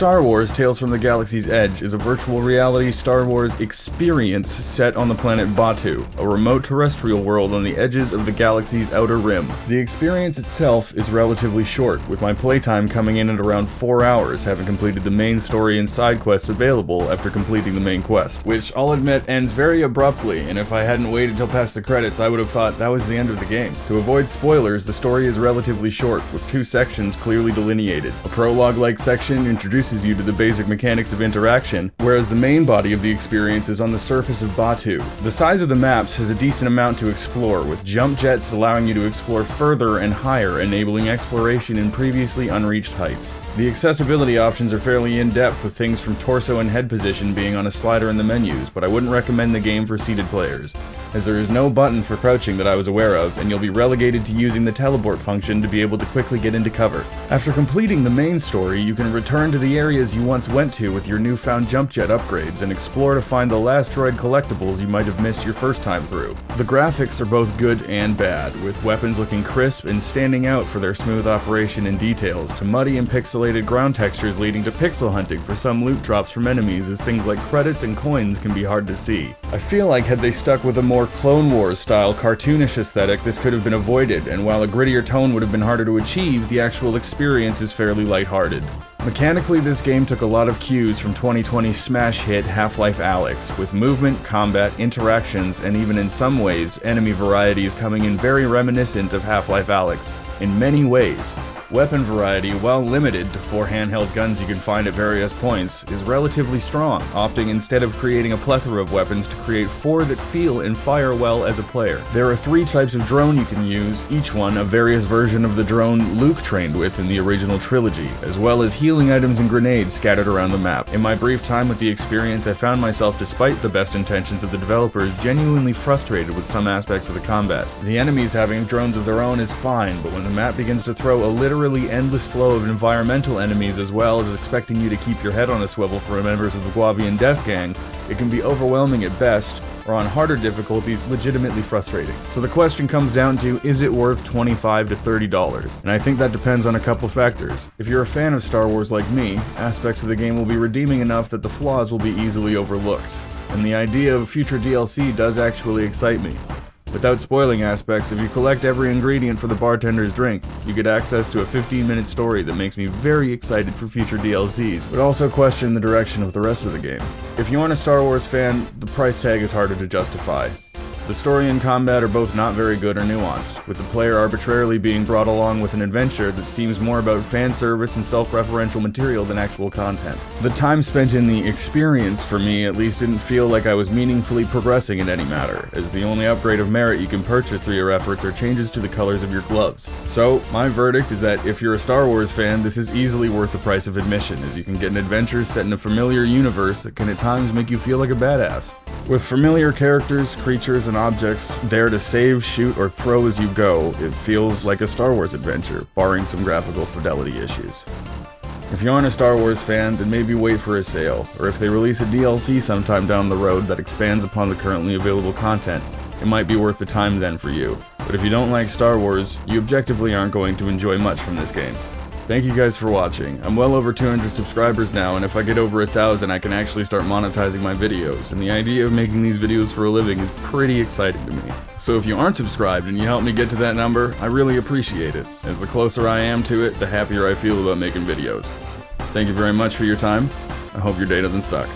Star Wars Tales from the Galaxy's Edge is a virtual reality Star Wars experience set on the planet Batuu, a remote terrestrial world on the edges of the galaxy's outer rim. The experience itself is relatively short, with my playtime coming in at around 4 hours, having completed the main story and side quests available after completing the main quest, which I'll admit ends very abruptly, and if I hadn't waited till past the credits I would have thought that was the end of the game. To avoid spoilers, the story is relatively short, with 2 sections clearly delineated. A prologue-like section introduces you to the basic mechanics of interaction, whereas the main body of the experience is on the surface of Batuu. The size of the maps has a decent amount to explore, with jump jets allowing you to explore further and higher, enabling exploration in previously unreached heights. The accessibility options are fairly in-depth, with things from torso and head position being on a slider in the menus, but I wouldn't recommend the game for seated players, as there is no button for crouching that I was aware of, and you'll be relegated to using the teleport function to be able to quickly get into cover. After completing the main story, you can return to the areas you once went to with your newfound jump jet upgrades and explore to find the last droid collectibles you might have missed your first time through. The graphics are both good and bad, with weapons looking crisp and standing out for their smooth operation and details, to muddy and pixelated ground textures leading to pixel hunting for some loot drops from enemies, as things like credits and coins can be hard to see. I feel like had they stuck with a more Clone Wars style cartoonish aesthetic, this could have been avoided, and while a grittier tone would have been harder to achieve, the actual experience is fairly lighthearted. Mechanically, this game took a lot of cues from 2020's smash hit Half-Life Alyx, with movement, combat, interactions, and even in some ways, enemy varieties coming in very reminiscent of Half-Life Alyx, in many ways. Weapon variety, while limited to 4 handheld guns you can find at various points, is relatively strong, opting instead of creating a plethora of weapons to create 4 that feel and fire well as a player. There are 3 types of drone you can use, each one a various version of the drone Luke trained with in the original trilogy, as well as healing items and grenades scattered around the map. In my brief time with the experience, I found myself, despite the best intentions of the developers, genuinely frustrated with some aspects of the combat. The enemies having drones of their own is fine, but when the map begins to throw a literally endless flow of environmental enemies, as well as expecting you to keep your head on a swivel for members of the Guavian Death Gang, it can be overwhelming at best, or on harder difficulties, legitimately frustrating. So the question comes down to, is it worth $25 to $30? And I think that depends on a couple factors. If you're a fan of Star Wars like me, aspects of the game will be redeeming enough that the flaws will be easily overlooked. And the idea of future DLC does actually excite me. Without spoiling aspects, if you collect every ingredient for the bartender's drink, you get access to a 15-minute story that makes me very excited for future DLCs, but also question the direction of the rest of the game. If you aren't a Star Wars fan, the price tag is harder to justify. The story and combat are both not very good or nuanced, with the player arbitrarily being brought along with an adventure that seems more about fan service and self-referential material than actual content. The time spent in the experience, for me at least, didn't feel like I was meaningfully progressing in any matter, as the only upgrade of merit you can purchase through your efforts are changes to the colors of your gloves. So, my verdict is that if you're a Star Wars fan, this is easily worth the price of admission, as you can get an adventure set in a familiar universe that can at times make you feel like a badass. With familiar characters, creatures, and objects there to save, shoot, or throw as you go, it feels like a Star Wars adventure, barring some graphical fidelity issues. If you aren't a Star Wars fan, then maybe wait for a sale, or if they release a DLC sometime down the road that expands upon the currently available content, it might be worth the time then for you. But if you don't like Star Wars, you objectively aren't going to enjoy much from this game. Thank you guys for watching. I'm well over 200 subscribers now, and if I get over 1,000 I can actually start monetizing my videos, and the idea of making these videos for a living is pretty exciting to me. So if you aren't subscribed and you help me get to that number, I really appreciate it, as the closer I am to it, the happier I feel about making videos. Thank you very much for your time. I hope your day doesn't suck.